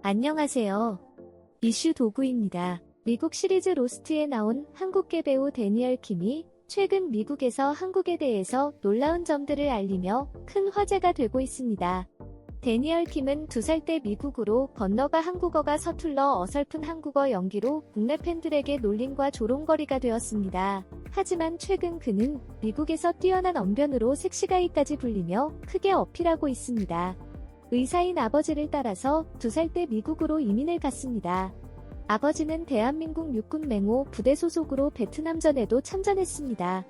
안녕하세요. 이슈 도구입니다. 미국 시리즈 로스트에 나온 한국계 배우 데니얼 킴이 최근 미국에서 한국에 대해서 놀라운 점들을 알리며 큰 화제가 되고 있습니다. 데니얼 킴은 2살 때 미국으로 건너가 한국어가 서툴러 어설픈 한국어 연기로 국내 팬들에게 놀림과 조롱거리가 되었습니다. 하지만 최근 그는 미국에서 뛰어난 언변으로 섹시가이까지 불리며 크게 어필하고 있습니다. 의사인 아버지를 따라서 2살 때 미국으로 이민을 갔습니다. 아버지는 대한민국 육군 맹호 부대 소속으로 베트남전에도 참전했습니다.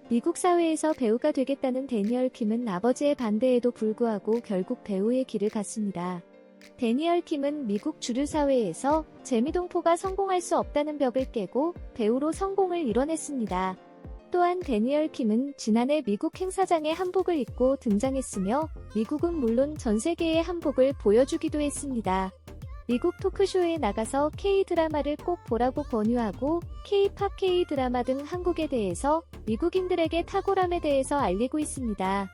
미국 사회에서 배우가 되겠다는 데니얼 킴은 아버지의 반대에도 불구하고 결국 배우의 길을 갔습니다. 데니얼 킴은 미국 주류 사회에서 재미동포가 성공할 수 없다는 벽을 깨고 배우로 성공을 이뤄냈습니다. 또한 데니얼 킴은 지난해 미국 행사장에 한복을 입고 등장했으며 미국은 물론 전 세계의 한복을 보여주기도 했습니다. 미국 토크쇼에 나가서 K-드라마를 꼭 보라고 권유하고 K-팝, K-드라마 등 한국에 대해서 미국인들에게 탁월함에 대해서 알리고 있습니다.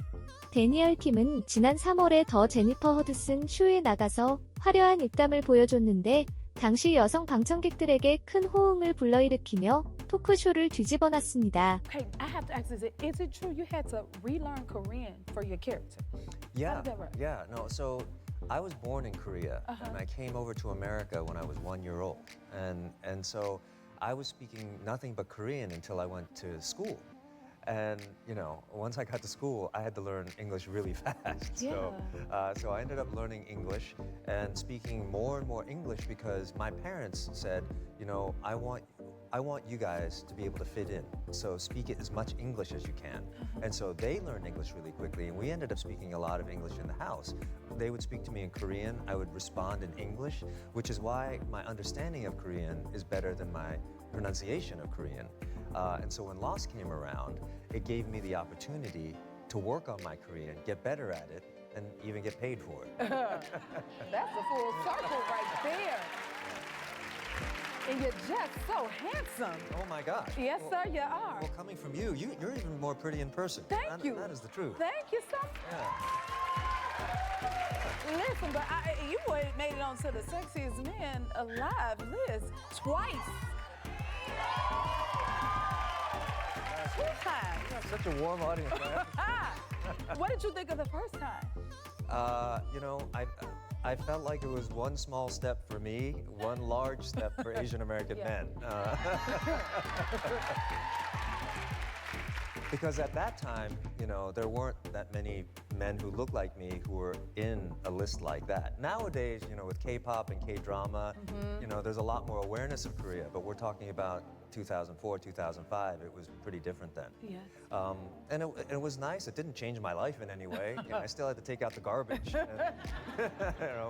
데니얼 킴은 지난 3월에 더 제니퍼 허드슨 쇼에 나가서 화려한 입담을 보여줬는데 당시 여성 방청객들에게 큰 호응을 불러일으키며 토크쇼를 뒤집어놨습니다. Okay, I have to ask, is it true you had to relearn Korean for your character? Yeah, How did that work? yeah, no. So I was born in Korea, and I came over to America when I was 1 year old, and so I was speaking nothing but Korean until I went to school. And once I got to school, I had to learn English really fast. So I ended up learning English and speaking more and more English because my parents said, I want you guys to be able to fit in. So speak it as much English as you can. And so they learned English really quickly, and we ended up speaking a lot of English in the house. They would speak to me in Korean, I would respond in English, which is why my understanding of Korean is better than my pronunciation of Korean. And so when Lost came around, it gave me the opportunity to work on my Korean, get better at it, and even get paid for it. That's a full circle right there. And you're just so handsome. Oh my gosh. Yes, Well, sir, you are. Well, coming from you're even more pretty in person. Thank you. That is the truth. Thank you so Yeah. Listen, but you made it onto the sexiest man alive list twice. Two times. Such a warm audience, man. What did you think of the first time? I felt like it was one small step for me, one large step for Asian American Yeah. men. Because at that time, there weren't that many men who looked like me who were in a list like that. Nowadays, with K-pop and K-drama, there's a lot more awareness of Korea, but we're talking about 2004, 2005. It was pretty different then. Yes. And it was nice. It didn't change my life in any way. I still had to take out the garbage.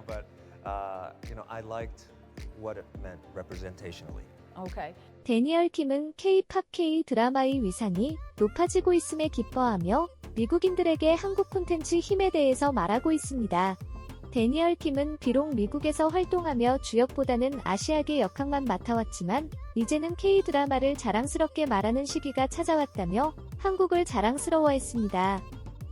But I liked what it meant representationally. Okay. 데니얼 킴은 K-팝 K-드라마의 위상이 높아지고 있음에 기뻐하며 미국인들에게 한국 콘텐츠 힘에 대해서 말하고 있습니다. 데니얼 킴은 비록 미국에서 활동하며 주역보다는 아시아계 역할만 맡아왔지만 이제는 K-드라마를 자랑스럽게 말하는 시기가 찾아왔다며 한국을 자랑스러워했습니다.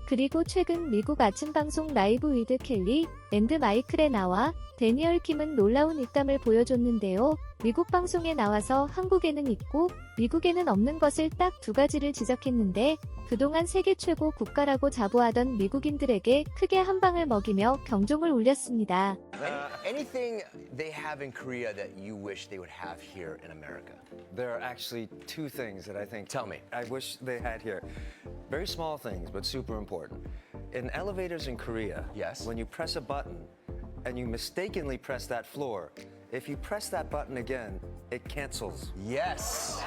그리고 최근 미국 아침 방송 라이브 위드 켈리 앤드 마이클에 나와 데니얼 킴은 놀라운 입담을 보여줬는데요. 미국 방송에 나와서 한국에는 있고 미국에는 없는 것을 딱 2가지를 지적했는데 그동안 세계 최고 국가라고 자부하던 미국인들에게 크게 한 방을 먹이며 경종을 울렸습니다. Anything they have in Korea that you wish they would have here in America? There are actually 2 things that I think Tell me. I wish they had here. Very small things, but super important. In elevators in Korea, Yes. when you press a button and you mistakenly press that floor, if you press that button again, it cancels. Yes.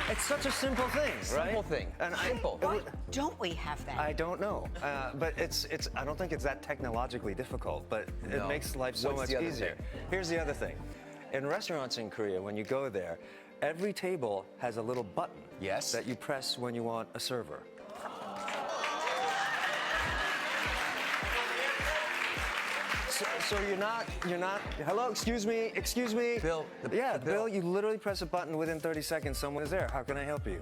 It's such a simple thing, right? Simple thing. And Simple. Why don't we have that? I don't know, but I don't think it's that technologically difficult, but it No. makes life so What's much the other easier. thing? Here's the other thing. In restaurants in Korea, when you go there, every table has a little button Yes. that you press when you want a server. So you're not, hello, excuse me. Bill, Yeah, Bill, you literally press a button within 30 seconds, someone is there. How can I help you?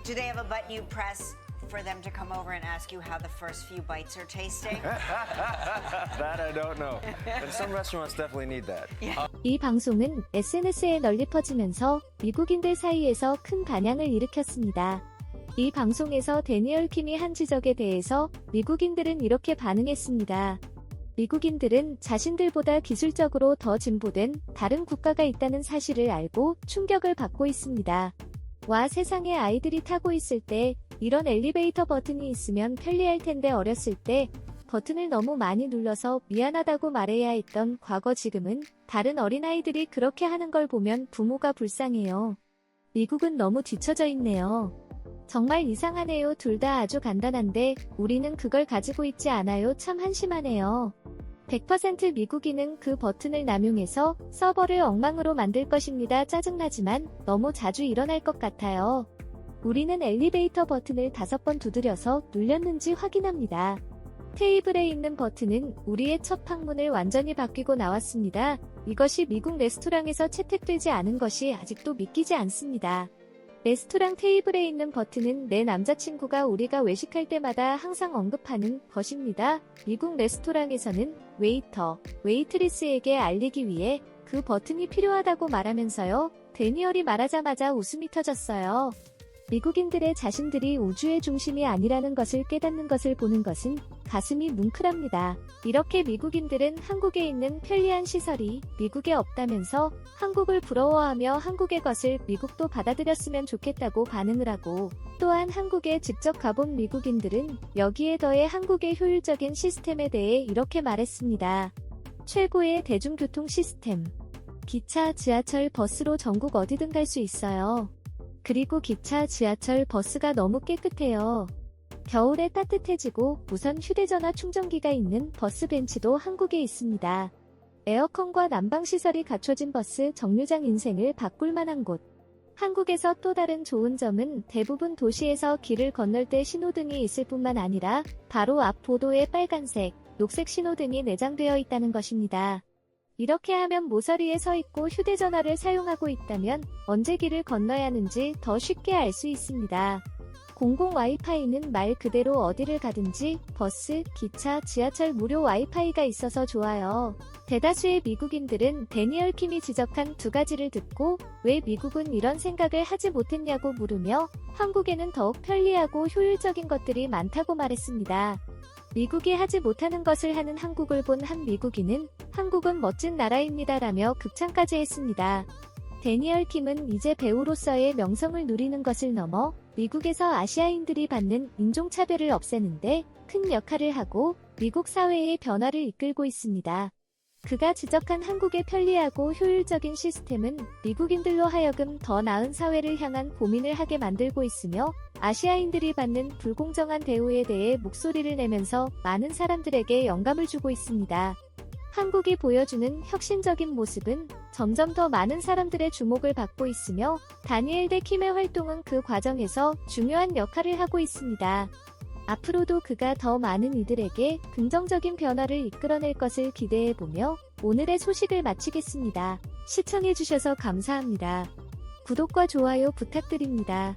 Do they have a button you press for them to come over and ask you how the first few bites are tasting? That I don't know. But some restaurants definitely need that. 이 방송은 SNS에 널리 퍼지면서 미국인들 사이에서 큰 반향을 일으켰습니다. 이 방송에서 데니얼 킴이 한 지적에 대해서 미국인들은 이렇게 반응했습니다. 미국인들은 자신들보다 기술적으로 더 진보된 다른 국가가 있다는 사실을 알고 충격을 받고 있습니다. 와, 세상에 아이들이 타고 있을 때 이런 엘리베이터 버튼이 있으면 편리할 텐데 어렸을 때 버튼을 너무 많이 눌러서 미안하다고 말해야 했던 과거. 지금은 다른 어린아이들이 그렇게 하는 걸 보면 부모가 불쌍해요. 미국은 너무 뒤처져 있네요. 정말 이상하네요. 둘 다 아주 간단한데 우리는 그걸 가지고 있지 않아요. 참 한심하네요. 100% 미국인은 그 버튼을 남용해서 서버를 엉망으로 만들 것입니다. 짜증나지만 너무 자주 일어날 것 같아요. 우리는 엘리베이터 버튼을 5번 두드려서 눌렸는지 확인합니다. 테이블에 있는 버튼은 우리의 첫 방문을 완전히 바뀌고 나왔습니다. 이것이 미국 레스토랑에서 채택되지 않은 것이 아직도 믿기지 않습니다. 레스토랑 테이블에 있는 버튼은 내 남자친구가 우리가 외식할 때마다 항상 언급하는 것입니다. 미국 레스토랑에서는 웨이터, 웨이트리스에게 알리기 위해 그 버튼이 필요하다고 말하면서요. 데니얼이 말하자마자 웃음이 터졌어요. 미국인들의 자신들이 우주의 중심이 아니라는 것을 깨닫는 것을 보는 것은 가슴이 뭉클합니다. 이렇게 미국인들은 한국에 있는 편리한 시설이 미국에 없다면서 한국을 부러워하며 한국의 것을 미국도 받아들였으면 좋겠다고 반응을 하고, 또한 한국에 직접 가본 미국인들은 여기에 더해 한국의 효율적인 시스템에 대해 이렇게 말했습니다. 최고의 대중교통 시스템. 기차, 지하철, 버스로 전국 어디든 갈 수 있어요. 그리고 기차, 지하철, 버스가 너무 깨끗해요. 겨울에 따뜻해지고 무선 휴대전화 충전기가 있는 버스 벤치도 한국에 있습니다. 에어컨과 난방시설이 갖춰진 버스 정류장. 인생을 바꿀 만한 곳. 한국에서 또 다른 좋은 점은 대부분 도시에서 길을 건널 때 신호등이 있을 뿐만 아니라 바로 앞 보도에 빨간색, 녹색 신호등이 내장되어 있다는 것입니다. 이렇게 하면 모서리에 서 있고 휴대전화를 사용하고 있다면 언제 길을 건너야 하는지 더 쉽게 알 수 있습니다. 공공 와이파이는 말 그대로 어디를 가든지 버스, 기차, 지하철 무료 와이파이가 있어서 좋아요. 대다수의 미국인들은 데니얼 킴이 지적한 두 가지를 듣고 왜 미국은 이런 생각을 하지 못했냐고 물으며 한국에는 더욱 편리하고 효율적인 것들이 많다고 말했습니다. 미국이 하지 못하는 것을 하는 한국을 본 한 미국인은 한국은 멋진 나라입니다라며 극찬까지 했습니다. 데니얼 킴은 이제 배우로서의 명성을 누리는 것을 넘어 미국에서 아시아인들이 받는 인종차별을 없애는데 큰 역할을 하고 미국 사회의 변화를 이끌고 있습니다. 그가 지적한 한국의 편리하고 효율적인 시스템은 미국인들로 하여금 더 나은 사회를 향한 고민을 하게 만들고 있으며 아시아인들이 받는 불공정한 대우에 대해 목소리를 내면서 많은 사람들에게 영감을 주고 있습니다. 한국이 보여주는 혁신적인 모습은 점점 더 많은 사람들의 주목을 받고 있으며 다니엘 데 킴의 활동은 그 과정에서 중요한 역할을 하고 있습니다. 앞으로도 그가 더 많은 이들에게 긍정적인 변화를 이끌어낼 것을 기대해보며 오늘의 소식을 마치겠습니다. 시청해주셔서 감사합니다. 구독과 좋아요 부탁드립니다.